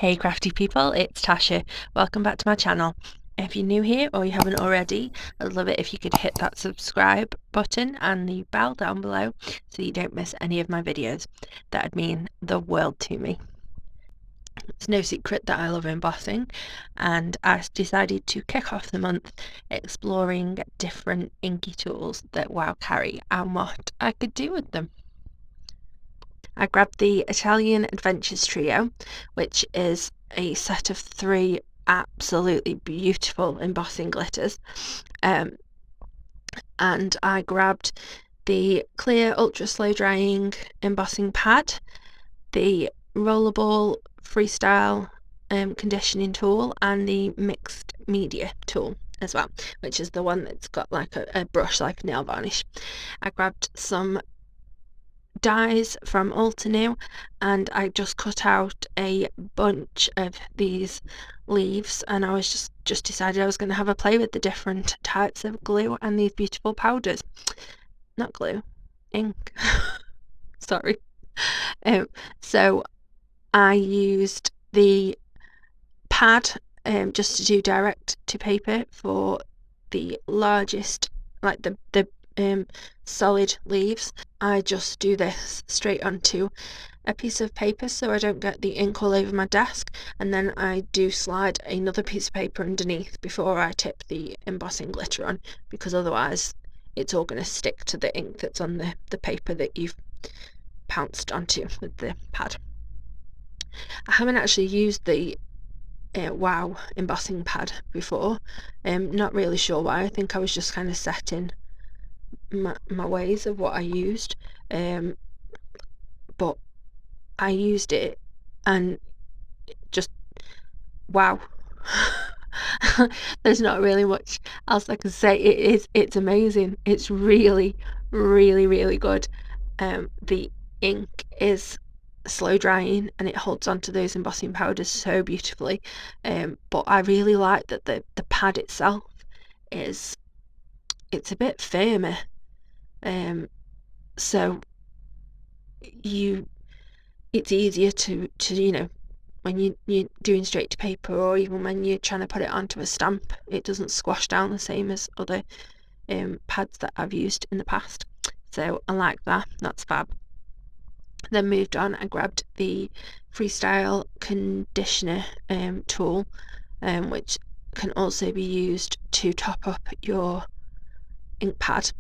Hey crafty people, it's Tasha. Welcome back to my channel. If you're new here or you haven't already, I'd love it if you could hit that subscribe button and the bell down below so you don't miss any of my videos. That'd mean the world to me. It's no secret that I love embossing, and I decided to kick off the month exploring different inky tools that WoW carry and what I could do with them. I grabbed the Italian Adventures Trio, which is a set of 3 absolutely beautiful embossing glitters, and I grabbed the clear ultra slow drying embossing pad, the rollerball freestyle conditioning tool, and the mixed media tool as well, which is the one that's got like a brush like nail varnish. I grabbed some dies from Altenew, and I just cut out a bunch of these leaves, and I was just decided I was going to have a play with the different types of glue and these beautiful powders. Not glue, ink. Sorry. So I used the pad just to do direct to paper for the largest, like the solid leaves. I just do this straight onto a piece of paper so I don't get the ink all over my desk, and then I do slide another piece of paper underneath before I tip the embossing glitter on, because otherwise it's all going to stick to the ink that's on the paper that you've pounced onto with the pad. I haven't actually used the WoW embossing pad before. Not really sure why. I think I was just kind of set in my ways of what I used, but I used it and just wow. There's not really much else I can say. It's amazing. It's really good. The ink is slow drying and it holds onto those embossing powders so beautifully, but I really like that the pad itself it's a bit firmer, so it's easier to when you're doing straight to paper, or even when you're trying to put it onto a stamp, it doesn't squash down the same as other pads that I've used in the past. So I like that. That's fab. Then moved on, I grabbed the Freestyle conditioner tool, which can also be used to top up your ink pad.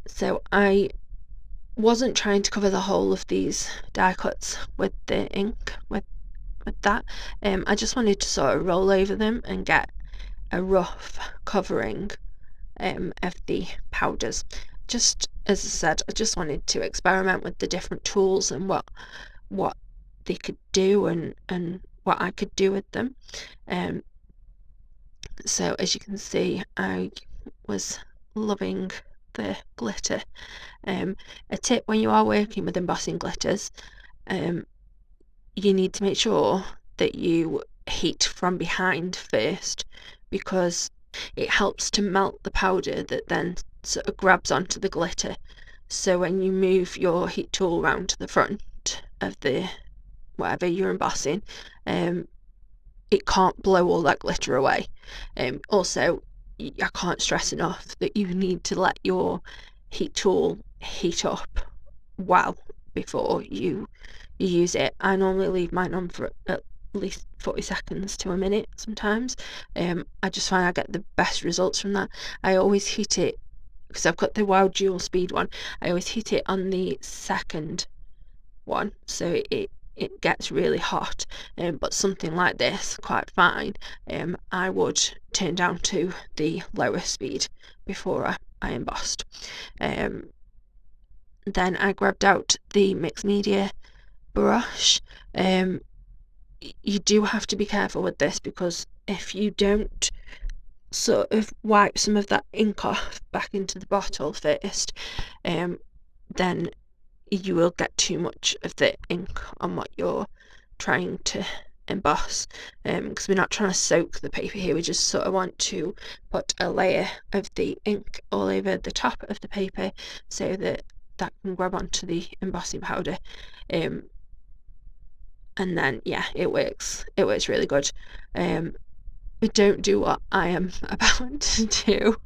So I wasn't trying to cover the whole of these die cuts with the ink with that. I just wanted to sort of roll over them and get a rough covering of the powders. Just as I said, I just wanted to experiment with the different tools and what they could do and what I could do with them. So as you can see, I was loving the glitter. A tip when you are working with embossing glitters, you need to make sure that you heat from behind first, because it helps to melt the powder that then sort of grabs onto the glitter. So when you move your heat tool around to the front of the whatever you're embossing, it can't blow all that glitter away. Also, I can't stress enough that you need to let your heat tool heat up well before you use it. I normally leave mine on for at least 40 seconds to a minute sometimes. I just find I get the best results from that. I always heat it, because I've got the WoW dual speed one, I always heat it on the second one so it gets really hot, but something like this, quite fine, I would turn down to the lower speed before I embossed. Then I grabbed out the mixed media brush. You do have to be careful with this, because if you don't sort of wipe some of that ink off back into the bottle first, then you will get too much of the ink on what you're trying to emboss, because we're not trying to soak the paper here. We just sort of want to put a layer of the ink all over the top of the paper so that can grab onto the embossing powder. and then yeah, it works really good. Don't do what I am about to do.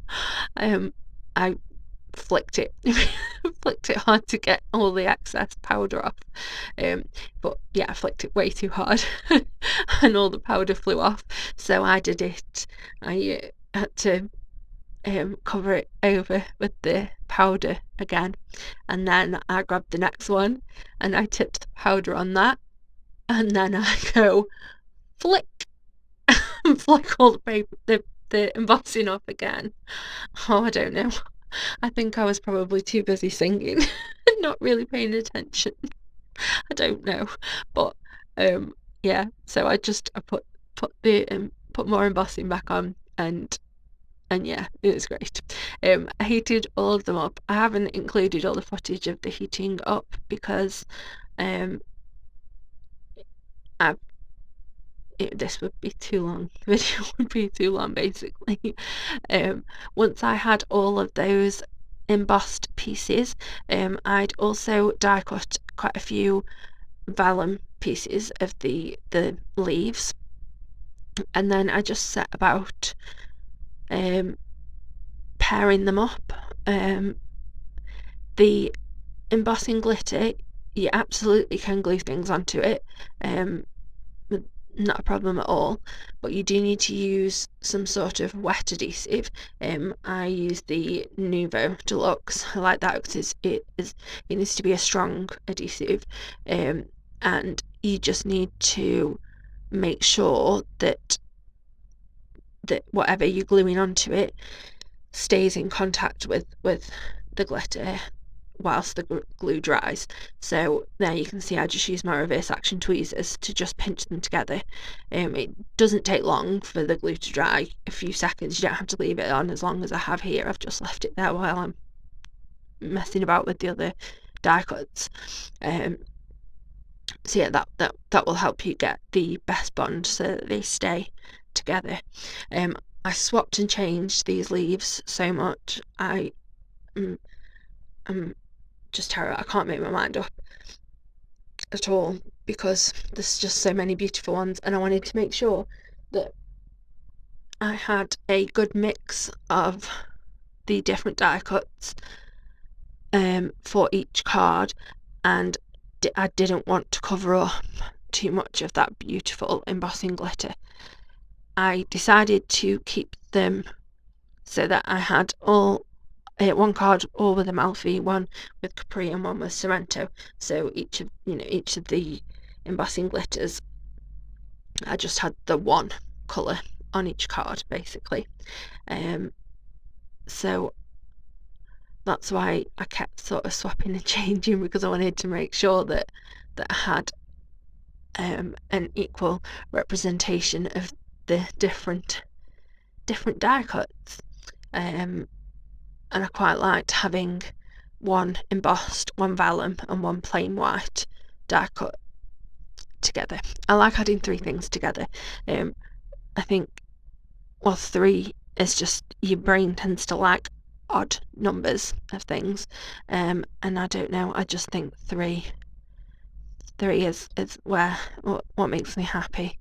I flicked it hard to get all the excess powder off, but yeah, I flicked it way too hard and all the powder flew off. So I had to cover it over with the powder again, and then I grabbed the next one and I tipped the powder on that, and then I go flick and flick all the paper, the embossing off again. Oh, I don't know. I think I was probably too busy singing and not really paying attention. I don't know, but yeah. So I put more embossing back on, and yeah, it was great. I heated all of them up. I haven't included all the footage of the heating up because this would be too long. The video would be too long, basically. Once I had all of those embossed pieces, I'd also die cut quite a few vellum pieces of the leaves, and then I just set about pairing them up. The embossing glitter, you absolutely can glue things onto it, not a problem at all, but you do need to use some sort of wet adhesive. I use the Nuvo Deluxe. I like that because it needs to be a strong adhesive, and you just need to make sure that whatever you're gluing onto it stays in contact with the glitter whilst the glue dries. So there you can see I just use my reverse action tweezers to just pinch them together. It doesn't take long for the glue to dry, a few seconds. You don't have to leave it on as long as I have here. I've just left it there while I'm messing about with the other die cuts. So yeah, that will help you get the best bond so that they stay together. I swapped and changed these leaves so much. I'm just terrible. I can't make my mind up at all because there's just so many beautiful ones, and I wanted to make sure that I had a good mix of the different die cuts for each card, and I didn't want to cover up too much of that beautiful embossing glitter. I decided to keep them so that I had one card all with Amalfi, one with Capri, and one with Sorrento. So each of the embossing glitters, I just had the one colour on each card, basically. So that's why I kept sort of swapping and changing, because I wanted to make sure that I had an equal representation of the different die cuts. And I quite liked having one embossed, one vellum, and one plain white die cut together. I like adding three things together. I think, well, three is just, your brain tends to like odd numbers of things, and I don't know, I just think three is what makes me happy.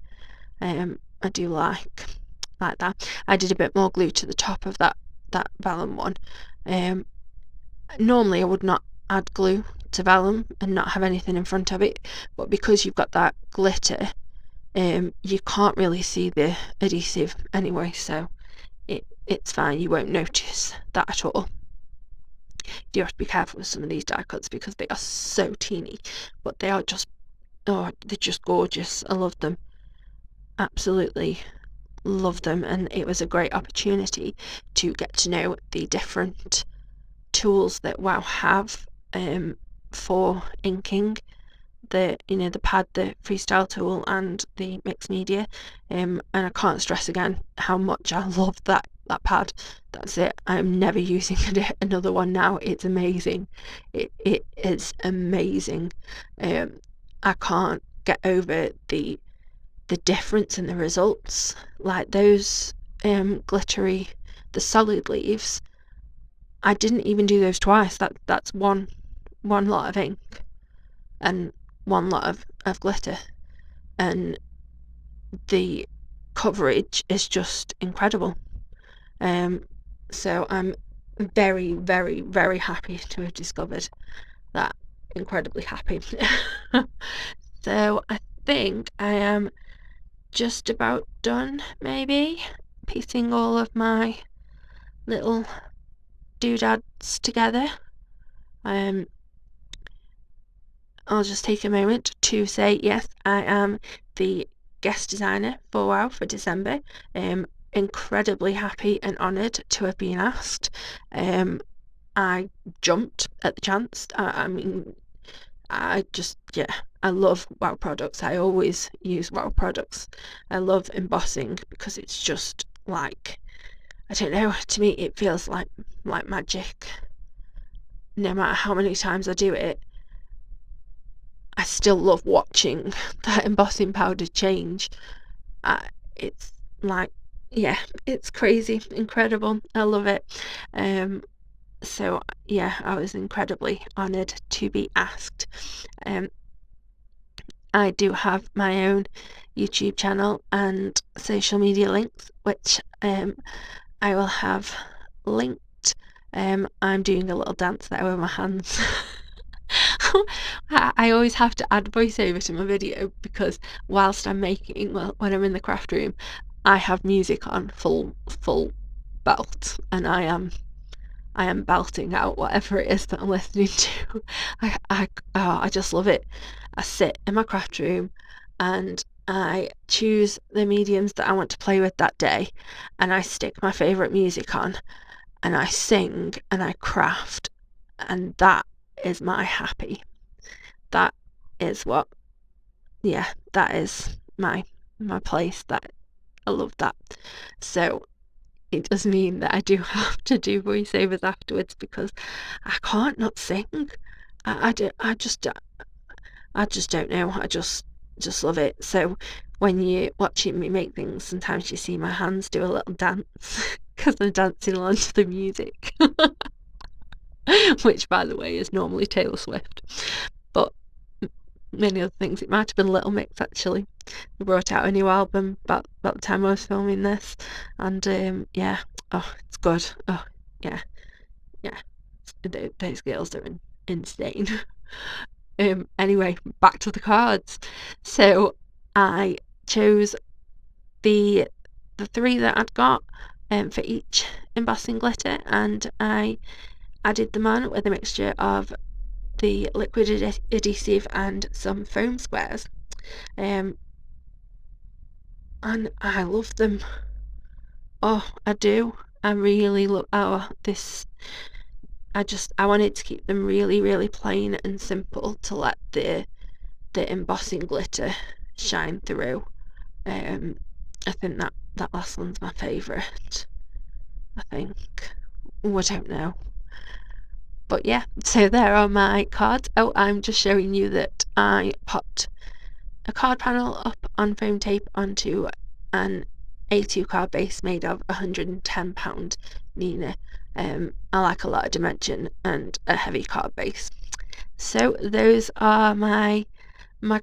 I do like that. I did a bit more glue to the top of that vellum one. Normally I would not add glue to vellum and not have anything in front of it, but because you've got that glitter, you can't really see the adhesive anyway, so it's fine. You won't notice that at all. You have to be careful with some of these die cuts because they are so teeny, but they are just, they're just gorgeous. I love them, absolutely love them, and it was a great opportunity to get to know the different tools that WoW have for inking. The pad, the Freestyle tool, and the mixed media, and I can't stress again how much I love that pad. That's it. I'm never using another one now. It's amazing. It is amazing. I can't get over the difference in the results. Like those glittery, the solid leaves, I didn't even do those twice. That's one lot of ink and one lot of glitter. and the coverage is just incredible. So I'm very, very, very happy to have discovered that. Incredibly happy. So I think I am just about done, maybe, piecing all of my little doodads together. I'll just take a moment to say yes, I am the guest designer for WoW for December. Incredibly happy and honoured to have been asked. I jumped at the chance. I mean, I love WoW products. I always use WoW products. I love embossing because it's just like, I don't know, to me it feels like magic. No matter how many times I do it, I still love watching that embossing powder change. It's like, yeah, it's crazy, incredible. I love it. So yeah, I was incredibly honoured to be asked. I do have my own YouTube channel and social media links, which I will have linked. I'm doing a little dance there with my hands. I always have to add voiceover to my video because whilst I'm making, well, when I'm in the craft room, I have music on full belt, and I am belting out whatever it is that I'm listening to. I just love it. I sit in my craft room and I choose the mediums that I want to play with that day, and I stick my favourite music on and I sing and I craft, and that is my happy. That is what, yeah, that is my place. That I love that. So it does mean that I do have to do voiceovers afterwards because I can't not sing. I just don't know. I just love it. So when you're watching me make things, sometimes you see my hands do a little dance because I'm dancing along to the music, which, by the way, is normally Taylor Swift. But many other things. It might have been Little Mix, actually. They brought out a new album about the time I was filming this, and yeah, oh, it's good. Oh, yeah, those girls are insane. Anyway, back to the cards. So I chose the 3 that I'd got for each embossing glitter, and I added them on with a mixture of the liquid adhesive and some foam squares, and I love them. Oh, I do. I really love this. I wanted to keep them really, really plain and simple to let the embossing glitter shine through. I think that last one's my favourite. I think. Oh, I don't know. But yeah, so there are my cards. Oh, I'm just showing you that I popped a card panel up on foam tape onto an A2 card base made of 110-pound Nina. I like a lot of dimension and a heavy card base. So those are my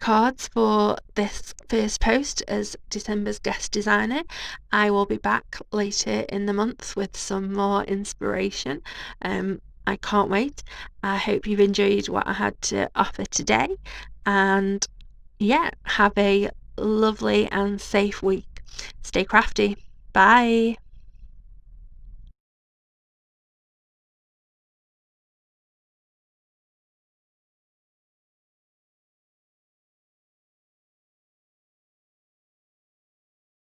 cards for this first post as December's guest designer. I will be back later in the month with some more inspiration. I can't wait. I hope you've enjoyed what I had to offer today, and yeah, have a lovely and safe week. Stay crafty. Bye.